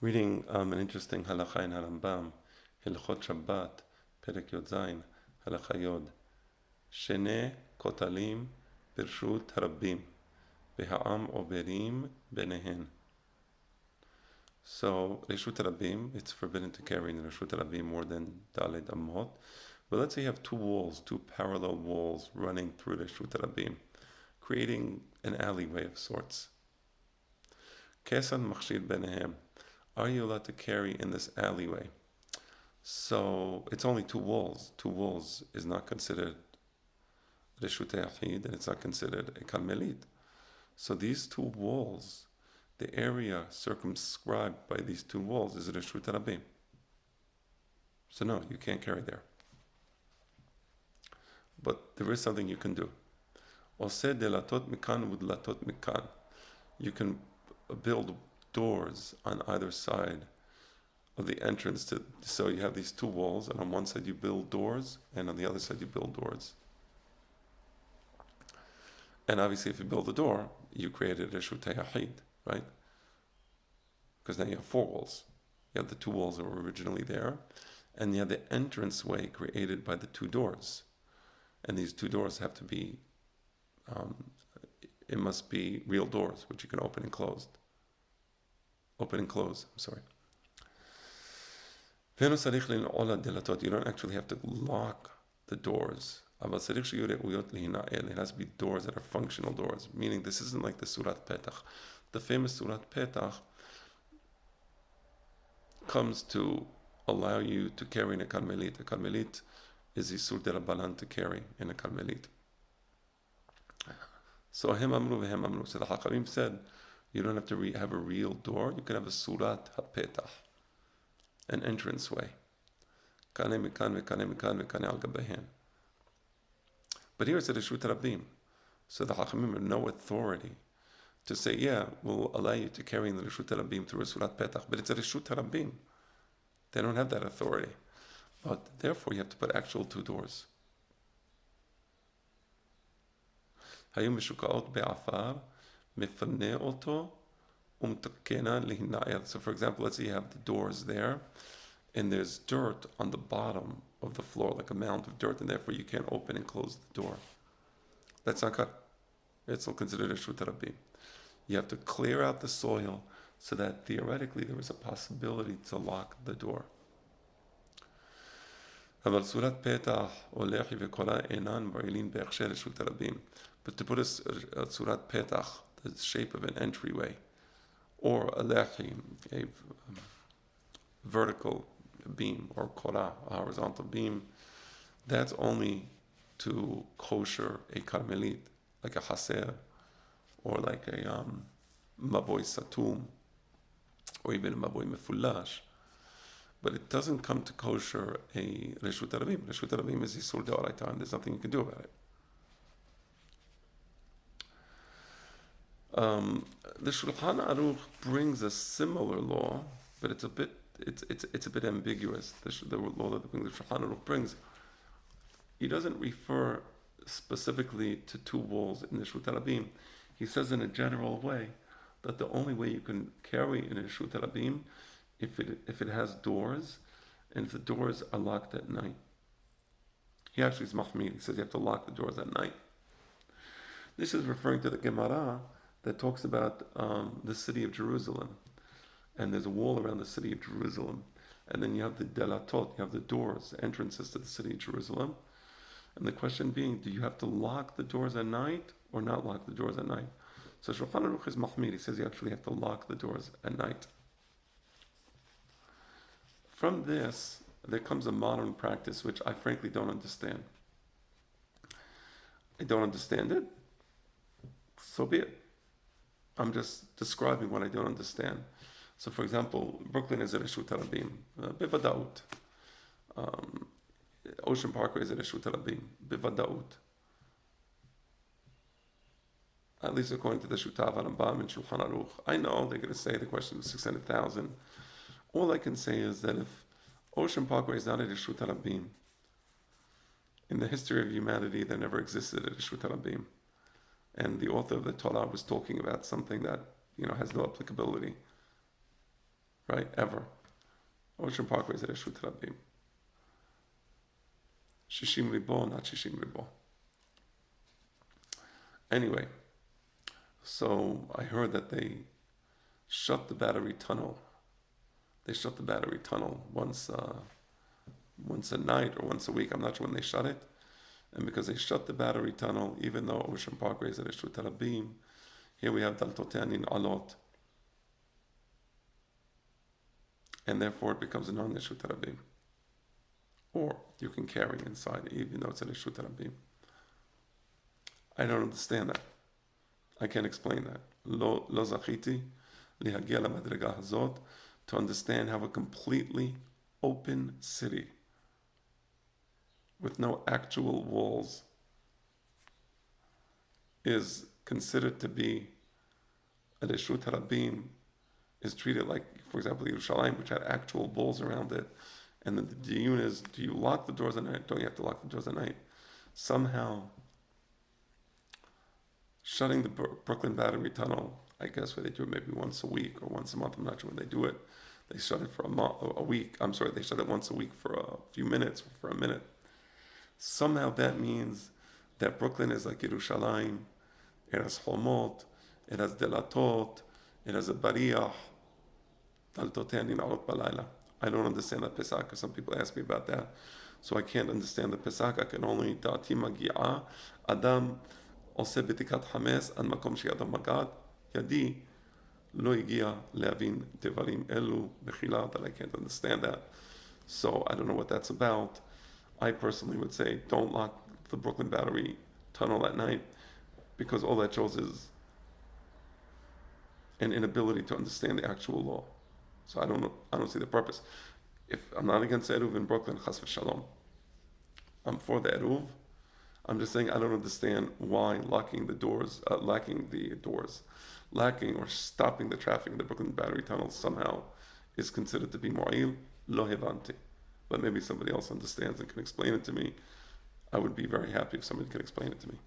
Reading an interesting halacha in Harambam, Hilchot Shabbat, Perek Yod Zayin, halacha Yod. Shene kotalim birshut harabim, v'ha'am oberim benehen. So, Reshut Harabim, it's forbidden to carry in Reshut Harabim more than Daled Amot. But let's say you have two walls, two parallel walls running through Reshut Harabim, creating an alleyway of sorts. Kesan machshir benehem. Are you allowed to carry in this alleyway? So it's only two walls. Two walls is not considered Reshut Yachid, and it's not considered a Karmelit. So these two walls, the area circumscribed by these two walls is Reshut Harabim. So no, you can't carry there. But there is something you can do. Oseh delatot mikan udlatot mikan. You can build doors on either side of the entrance to, so you have these two walls, and on one side you build doors, and on the other side you build doors. And obviously if you build a door, you created a Reshut Yachid, right? Because now you have four walls. You have the two walls that were originally there, and you have the entranceway created by the two doors. And these two doors have to be, it must be real doors, which you can open and close. You don't actually have to lock the doors. It has to be doors that are functional doors, meaning this isn't like the Surat Petach. The famous Surat Petach comes to allow you to carry in a Karmelit. A Karmelit is Isur de Rabbanan to carry in a Karmelit. So Hem Amru Vehem Amru. So the Hachamim said, you don't have to have a real door. You can have a Surat HaPetach, an entranceway. But here it's a Reshut Harabim. So the Hachamim have no authority to say, yeah, we'll allow you to carry in the Reshut Harabim through a Surat Petach. But it's a Reshut Harabim. They don't have that authority. But therefore you have to put actual two doors. So for example, let's say you have the doors there, and there's dirt on the bottom of the floor, like a mound of dirt, and therefore you can't open and close the door. That's not cut. It's still considered a Reshut Harabim. You have to clear out the soil so that theoretically there is a possibility to lock the door. But to put a Surat Petach, the shape of an entryway, or a lechi, a vertical beam, or korah, a horizontal beam, that's only to kosher a karmelit, like a haser, or like a mavoy satum, or even a mavoy mefulash. But it doesn't come to kosher a Reshut Harabim. Reshut Harabim is Yisur Deoraita, and there's nothing you can do about it. The Shulchan Aruch brings a similar law, but it's a bit ambiguous. The law that the Shulchan Aruch brings, he doesn't refer specifically to two walls in the Reshut Harabim. He says in a general way that the only way you can carry in a Reshut Harabim if it has doors, and if the doors are locked at night. He actually is mahmir. He says you have to lock the doors at night. This is referring to the Gemara that talks about the city of Jerusalem, and there's a wall around the city of Jerusalem, and then you have the delatot, you have the doors, entrances to the city of Jerusalem, and the question being, do you have to lock the doors at night or not lock the doors at night? So Shulchan Aruch is mahmir. He says you actually have to lock the doors at night. From this, there comes a modern practice which I frankly don't understand. I don't understand it, so be it. I'm just describing what I don't understand. So for example, Brooklyn is a Reshut Harabim, bivadaut. Ocean Parkway is a Reshut Harabim, bivadaut. At least according to the Shutav Harambam and Shulchan Aruch. I know they're going to say the question was 600,000. All I can say is that if Ocean Parkway is not a Reshut Harabim, in the history of humanity there never existed a Reshut Harabim. And the author of the Torah was talking about something that, has no applicability. right? Ever. Ocean Parkway is Reshut Rabim. Shishim Ribo, not Shishim Ribo. Anyway, so I heard that they shut the battery tunnel. They shut the battery tunnel once a night or once a week. I'm not sure when they shut it. And because they shut the battery tunnel, even though Ocean Parkway is at Reshut Rabim, here we have Daltoteanin Alot. And therefore it becomes a non-Reshut Rabim. Or you can carry inside, even though it's a Reshut Rabim. I don't understand that. I can't explain that. Lo zachiti lihagia lamadrega hazot, to understand how a completely open city with no actual walls is considered to be a Reshut Rabim, is treated like, for example, Yerushalayim, which had actual walls around it. And the diyun is, do you lock the doors at night? Don't you have to lock the doors at night? Somehow, shutting the Brooklyn Battery Tunnel, I guess where they do it maybe once a week or once a month, I'm not sure when they do it. They shut it for a week. I'm sorry, they shut it once a week for a few minutes, for a minute. Somehow that means that Brooklyn is like Yerushalayim. It has Cholmot, it has Delatot, it has a Bariach, Daltoteanin Alot Balayla. I don't understand that Pesach. Some people ask me about that. So I can't understand the Pesach. I can only Da'ati Magi'a, Adam Ose B'tikat Hames, An Makom She'adam Magad, Yadi, Lo Igia Le'avin Devarim Elu, Bechila, that I can't understand that. So I don't know what that's about. I personally would say don't lock the Brooklyn Battery Tunnel at night, because all that shows is an inability to understand the actual law. So I don't see the purpose. If I'm not against Eruv in Brooklyn, Chas v'Shalom, I'm for the Eruv. I'm just saying I don't understand why lacking or stopping the traffic in the Brooklyn Battery Tunnel somehow is considered to be mo'il, lo hevanti. But maybe somebody else understands and can explain it to me. I would be very happy if somebody could explain it to me.